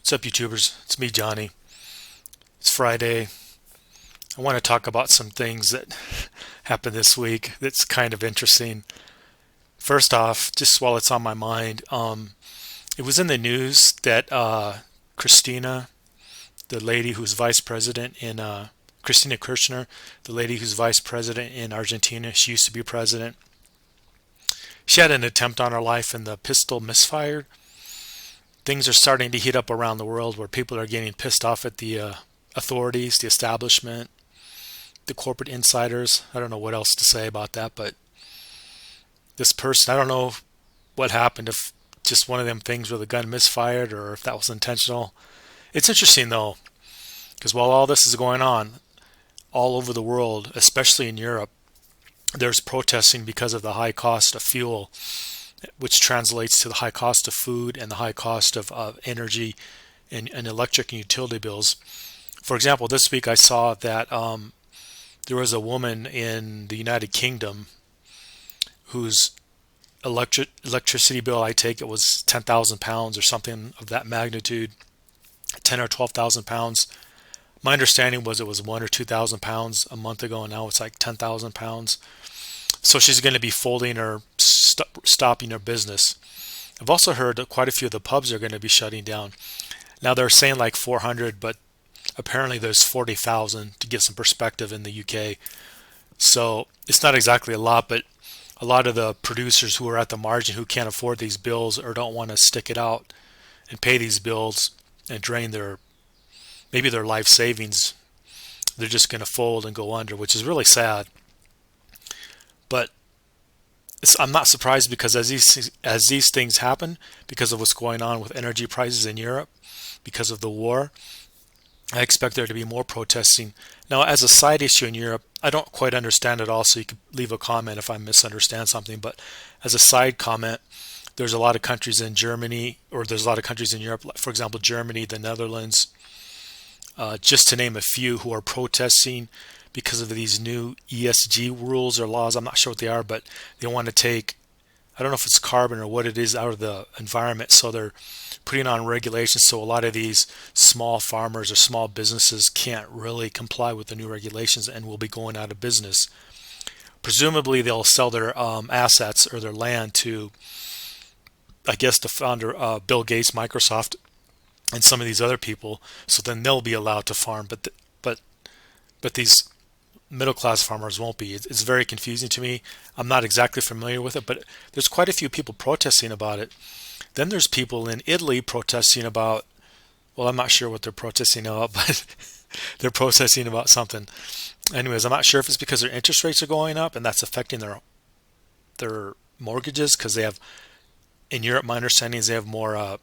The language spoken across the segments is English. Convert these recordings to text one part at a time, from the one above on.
What's up, YouTubers? It's me, Johnny. It's Friday. I want to talk about some things that happened this week that's kind of interesting. First off, just while it's on my mind, it was in the news that Christina, the lady who's vice president in Christina Kirchner, the lady who's vice president in Argentina, she used to be president. She had an attempt on her life and the pistol misfired. Things are starting to heat up around the world where people are getting pissed off at the authorities, the establishment, the corporate insiders. I don't know what else to say about that, but this person, I don't know what happened, if just one of them things where the gun misfired or if that was intentional. It's interesting though, because while all this is going on all over the world, especially in Europe, there's protesting because of the high cost of fuel, which translates to the high cost of food and the high cost of energy and electric and utility bills. For example, this week I saw that there was a woman in the United Kingdom whose electricity bill, I take it, was £10,000 or something of that magnitude, 10 or 12,000 pounds. My understanding was it was £1,000 or £2,000 a month ago, and now it's like £10,000. So she's going to be folding or stopping her business. I've also heard that quite a few of the pubs are going to be shutting down. Now they're saying like 400, but apparently there's 40,000 to give some perspective in the UK. So it's not exactly a lot, but a lot of the producers who are at the margin who can't afford these bills or don't want to stick it out and pay these bills and drain maybe their life savings, they're just going to fold and go under, which is really sad. But I'm not surprised, because as these things happen, because of what's going on with energy prices in Europe, because of the war, I expect there to be more protesting. Now, as a side issue in Europe, I don't quite understand it all, so you could leave a comment if I misunderstand something. But as a side comment, there's a lot of countries in Germany, or there's a lot of countries in Europe, for example, Germany, the Netherlands, just to name a few, who are protesting because of these new ESG rules or laws. I'm not sure what they are, but they want to take, I don't know if it's carbon or what it is, out of the environment. So they're putting on regulations so a lot of these small farmers or small businesses can't really comply with the new regulations and will be going out of business. Presumably they'll sell their assets or their land to, I guess, the founder, Bill Gates, Microsoft, and some of these other people. So then they'll be allowed to farm, but these middle class farmers won't be. It's very confusing to me. I'm not exactly familiar with it, but there's quite a few people protesting about it. Then there's people in Italy protesting about, well, I'm not sure what they're protesting about, but they're protesting about something. Anyways, I'm not sure if it's because their interest rates are going up and that's affecting their mortgages, because they have, in Europe, my understanding is they have more I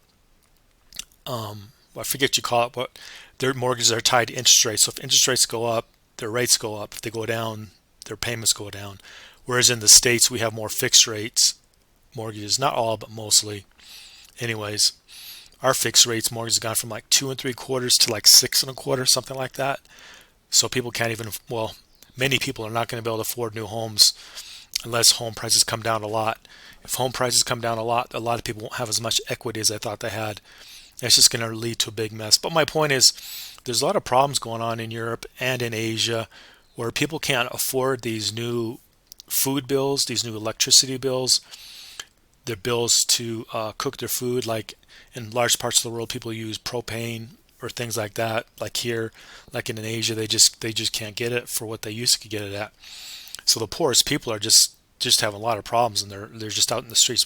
forget what you call it, but their mortgages are tied to interest rates. So if interest rates go up, their rates go up. If they go down, their payments go down. Whereas in the States, we have more fixed rates mortgages, not all, but mostly. Anyways, our fixed rates mortgage has gone from like 2 3/4 to like 6 1/4, something like that. So people can't even, well, many people are not going to be able to afford new homes unless home prices come down a lot. If home prices come down a lot of people won't have as much equity as they thought they had. That's just going to lead to a big mess. But my point is, there's a lot of problems going on in Europe and in Asia where people can't afford these new food bills, these new electricity bills, their bills to cook their food. Like in large parts of the world, people use propane or things like that. Like here, like in Asia, they just can't get it for what they used to get it at. So the poorest people are just having a lot of problems, and they're just out in the streets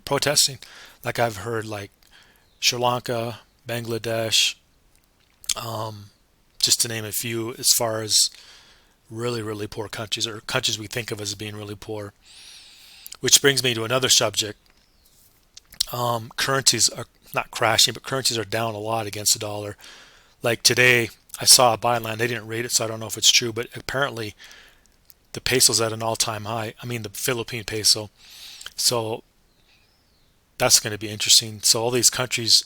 protesting. Like I've heard, like Sri Lanka, Bangladesh, just to name a few, as far as really, really poor countries, or countries we think of as being really poor. Which brings me to another subject. Currencies are not crashing, but currencies are down a lot against the dollar. Like today, I saw a byline. They didn't rate it, so I don't know if it's true, but apparently the peso's at an all-time high. I mean, the Philippine peso. So that's going to be interesting. So all these countries,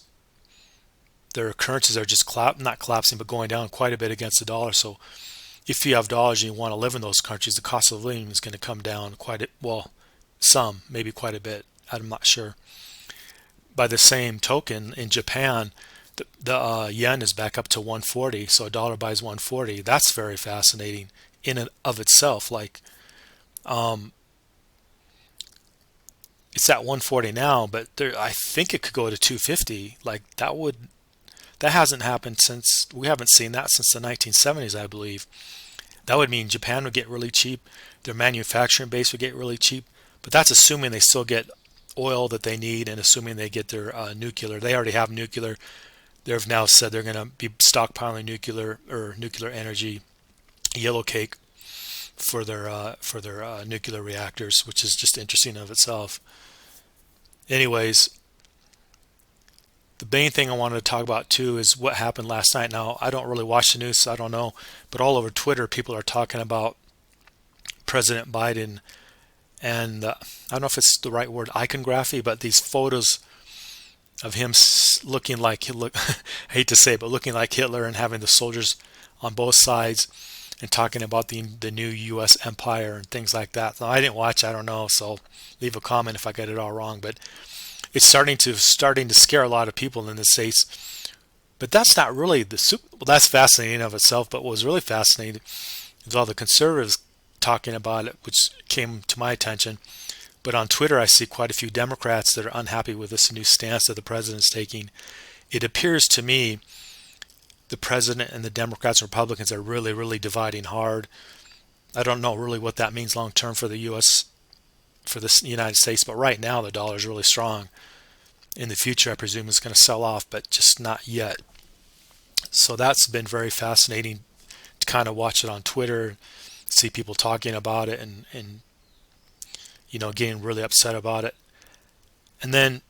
their currencies are just not collapsing, but going down quite a bit against the dollar. So if you have dollars and you want to live in those countries, the cost of living is going to come down quite a, well, maybe quite a bit. I'm not sure. By the same token, in Japan, The yen is back up to 140, so a dollar buys 140. That's very fascinating in and of itself. Like, um, it's at 140 now, but I think it could go to 250. Like that hasn't happened since we haven't seen that since the 1970s, I believe. That would mean Japan would get really cheap, their manufacturing base would get really cheap, but that's assuming they still get oil that they need and assuming they get their nuclear. They already have nuclear. They've now said they're going to be stockpiling nuclear energy, yellow cake for their nuclear reactors, which is just interesting of itself. Anyways, the main thing I wanted to talk about too is what happened last night. Now, I don't really watch the news, so I don't know, but all over Twitter, people are talking about President Biden and I don't know if it's the right word, iconography, but these photos of him looking like he look, I hate to say it, but looking like Hitler and having the soldiers on both sides and talking about the new U.S. empire and things like that. Now, I didn't watch, I don't know, so leave a comment if I get it all wrong, but it's starting to scare a lot of people in the States. But that's not really well, that's fascinating in of itself, but what was really fascinating is all the conservatives talking about it, which came to my attention. But on Twitter, I see quite a few Democrats that are unhappy with this new stance that the president's taking. It appears to me the president and the Democrats and Republicans are really, really dividing hard. I don't know really what that means long term for the U.S., for the United States, but right now the dollar is really strong. In the future, I presume it's going to sell off, but just not yet. So that's been very fascinating to kind of watch it on Twitter, see people talking about it and getting really upset about it. And then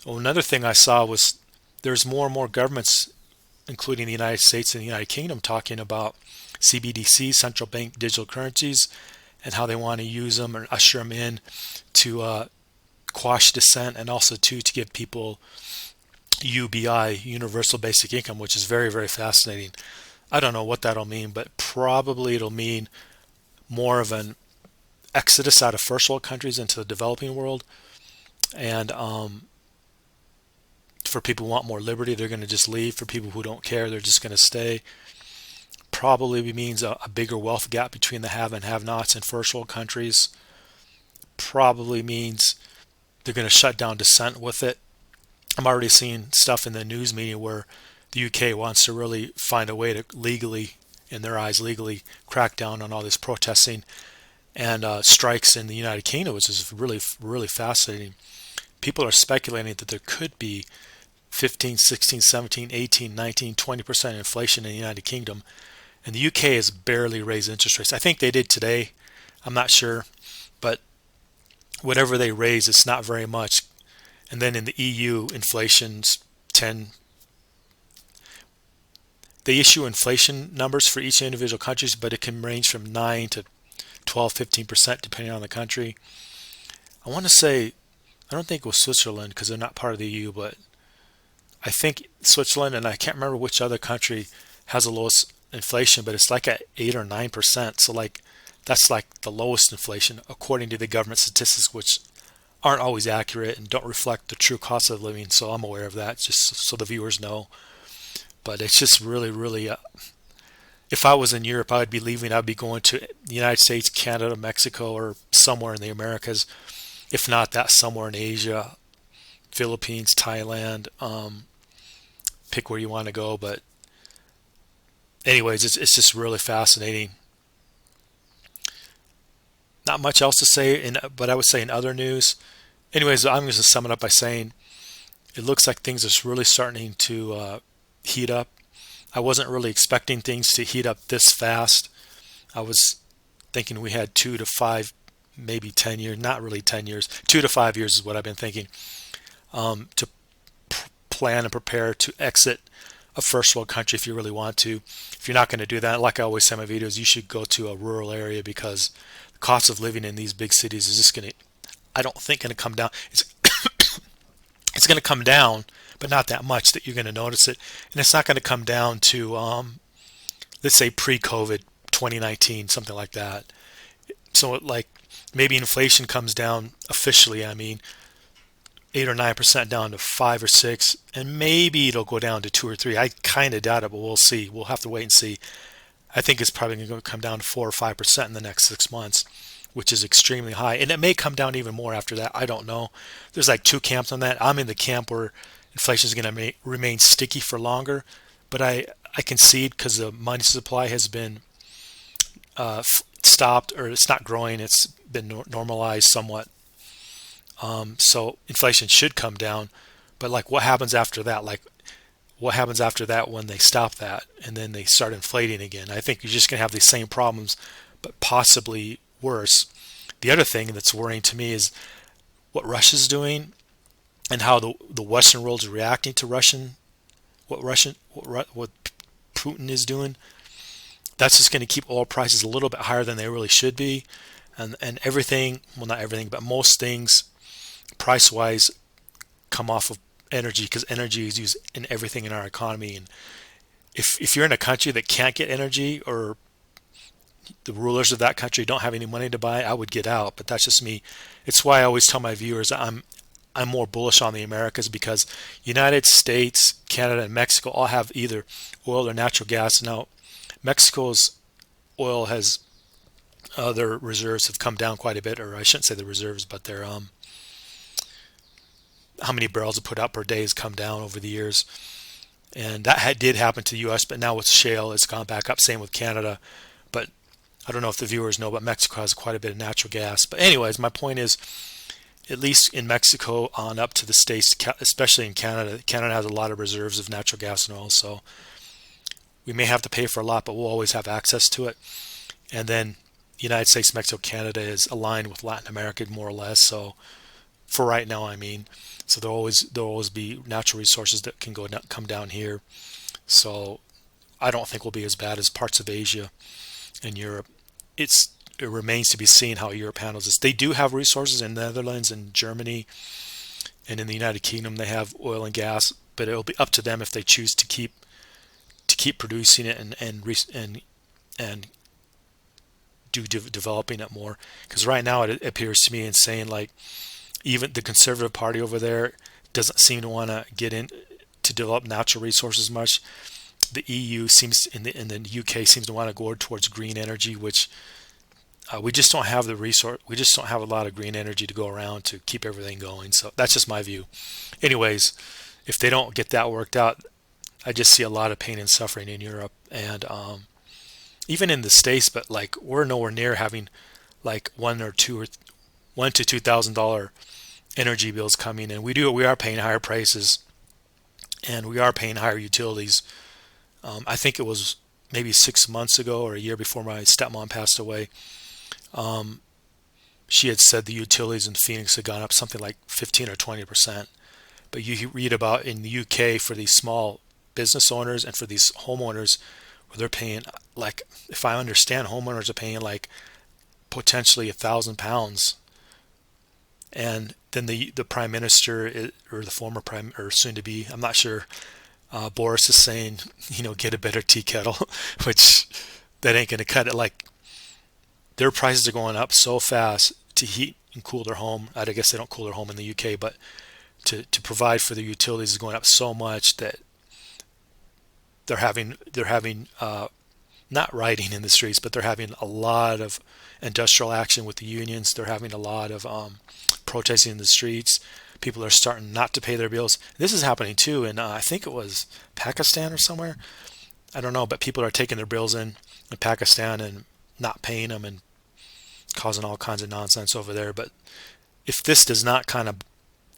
another thing I saw was there's more and more governments, including the United States and the United Kingdom, talking about CBDC, central bank digital currencies, and how they want to use them or usher them in to quash dissent, and also to give people UBI, universal basic income, which is very, very fascinating. I don't know what that'll mean, but probably it'll mean more of an exodus out of first world countries into the developing world. And for people who want more liberty, they're going to just leave. For people who don't care, they're just going to stay. Probably means a bigger wealth gap between the have and have-nots in first world countries. Probably means they're going to shut down dissent with it. I'm already seeing stuff in the news media where the UK wants to really find a way to legally, in their eyes, legally crack down on all this protesting and strikes in the United Kingdom, which is really, really fascinating. People are speculating that there could be 15, 16, 17, 18, 19, 20% inflation in the United Kingdom. And the UK has barely raised interest rates. I think they did today. I'm not sure. But whatever they raise, it's not very much. And then in the EU, inflation's 10. They issue inflation numbers for each individual countries, but it can range from 9 to 12, 15% depending on the country. I want to say, I don't think it was Switzerland because they're not part of the EU, but I think Switzerland, and I can't remember which other country has the lowest inflation, but it's like at 8 or 9%. So like that's like the lowest inflation according to the government statistics, which aren't always accurate and don't reflect the true cost of living. So I'm aware of that, just so the viewers know. But it's just really, really. If I was in Europe, I would be leaving. I'd be going to the United States, Canada, Mexico, or somewhere in the Americas. If not that, somewhere in Asia, Philippines, Thailand. Pick where you want to go, but anyways, it's just really fascinating. Not much else to say, but I would say in other news. Anyways, I'm going to sum it up by saying it looks like things are really starting to heat up. I wasn't really expecting things to heat up this fast. I was thinking we had 2 to 5, maybe 10 years, not really 10 years, 2 to 5 years is what I've been thinking, to plan and prepare to exit a first world country if you really want to. If you're not going to do that, like I always say in my videos, you should go to a rural area because the cost of living in these big cities is just going to, I don't think, going to come down. It's going to come down, but not that much that you're going to notice it. And it's not going to come down to, let's say pre-COVID 2019, something like that. So like maybe inflation comes down officially, I mean, 8 or 9% down to 5 or 6, and maybe it'll go down to 2 or 3. I kind of doubt it, but we'll see. We'll have to wait and see. I think it's probably going to come down to 4 or 5% in the next 6 months, which is extremely high. And it may come down even more after that. I don't know. There's like two camps on that. I'm in the camp where inflation is going to remain sticky for longer, but I concede because the money supply has been stopped, or it's not growing. It's been normalized somewhat. So inflation should come down, but like what happens after that? Like what happens after that when they stop that and then they start inflating again? I think you're just going to have the same problems, but possibly worse. The other thing that's worrying to me is what Russia's doing and how the Western world's reacting to what Putin is doing. That's just going to keep oil prices a little bit higher than they really should be, and everything, well, not everything, but most things price wise come off of energy, because energy is used in everything in our economy. And if you're in a country that can't get energy, or the rulers of that country don't have any money to buy, I would get out. But that's just me. It's why I always tell my viewers I'm more bullish on the Americas, because United States, Canada, and Mexico all have either oil or natural gas. Now, Mexico's oil has their reserves have come down quite a bit, or I shouldn't say the reserves, but their how many barrels it put out per day has come down over the years. And that did happen to the U.S., but now with shale, it's gone back up. Same with Canada. But I don't know if the viewers know, but Mexico has quite a bit of natural gas. But anyways, my point is, at least in Mexico on up to the States, especially in Canada, Canada has a lot of reserves of natural gas and oil. So we may have to pay for a lot, but we'll always have access to it. And then United States, Mexico, Canada is aligned with Latin America more or less. So for right now, I mean, so there'll always be natural resources that can come down here. So I don't think we'll be as bad as parts of Asia and Europe. It remains to be seen how Europe handles this. They do have resources in the Netherlands and Germany, and in the United Kingdom they have oil and gas, but it'll be up to them if they choose to keep producing it and developing it more. Because right now it appears to me insane. Like even the Conservative Party over there doesn't seem to want to get in to develop natural resources much. The EU seems in the UK seems to want to go towards green energy, which we just don't have the resource. We just don't have a lot of green energy to go around to keep everything going. So that's just my view. Anyways, if they don't get that worked out, I just see a lot of pain and suffering in Europe, and even in the States. But like we're nowhere near having like $1,000 to $2,000 energy bills coming in. We are paying higher prices, and we are paying higher utilities. I think it was maybe 6 months ago or a year before my stepmom passed away. She had said the utilities in Phoenix had gone up something like 15 or 20%. But you read about in the UK for these small business owners and for these homeowners, where they're paying, like, if I understand, homeowners are paying like potentially £1,000. And then the prime minister, or the former prime, or soon to be, I'm not sure, Boris is saying, get a better tea kettle, which that ain't going to cut it. Like, their prices are going up so fast to heat and cool their home. I guess they don't cool their home in the UK, but to provide for the utilities is going up so much that they're having not rioting in the streets, but they're having a lot of industrial action with the unions. They're having a lot of protesting in the streets. People are starting not to pay their bills. This is happening too, and I think it was Pakistan or somewhere. I don't know, but people are taking their bills in Pakistan and not paying them and causing all kinds of nonsense over there. But if this does not kind of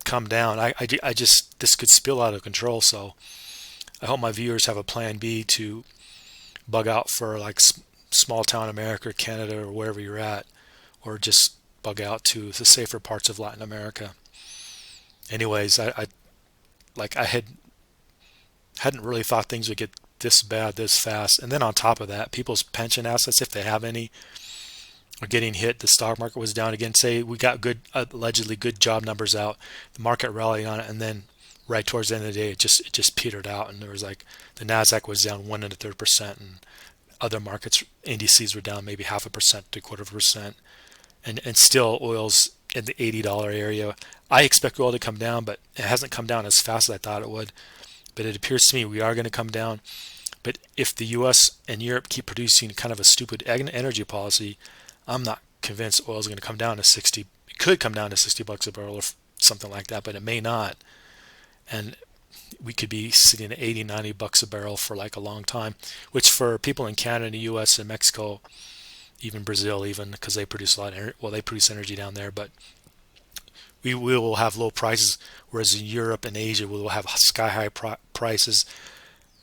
come down, I just this could spill out of control. So I hope my viewers have a plan B to bug out for like small town America, or Canada, or wherever you're at, or just bug out to the safer parts of Latin America. Anyways, I hadn't really thought things would get this bad this fast. And then on top of that, people's pension assets, if they have any, are getting hit. The stock market was down again. Say we got allegedly good job numbers out, the market rallied on it, and then right towards the end of the day, it just petered out, and there was like the Nasdaq was down 1.33%, and other markets indices were down maybe 0.5% to 0.25%, and still oil's in the $80 area. I expect oil to come down, but it hasn't come down as fast as I thought it would. But it appears to me we are going to come down. But if the US and Europe keep producing kind of a stupid energy policy, I'm not convinced oil is going to come down to 60. It could come down to $60 a barrel or something like that, but it may not. And we could be sitting at 80, $90 a barrel for like a long time, which for people in Canada, the US and Mexico, even Brazil, even because they produce a lot of they produce energy down there, but we will have low prices, whereas in Europe and Asia we will have sky high prices,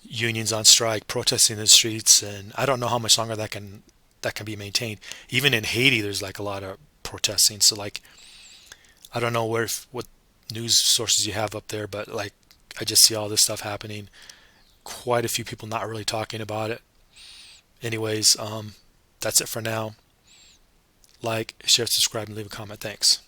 unions on strike, protesting in the streets, and I don't know how much longer that can be maintained. Even in Haiti, there's like a lot of protesting. So like, I don't know what news sources you have up there, but like, I just see all this stuff happening. Quite a few people not really talking about it. Anyways, that's it for now. Like, share, subscribe, and leave a comment. Thanks.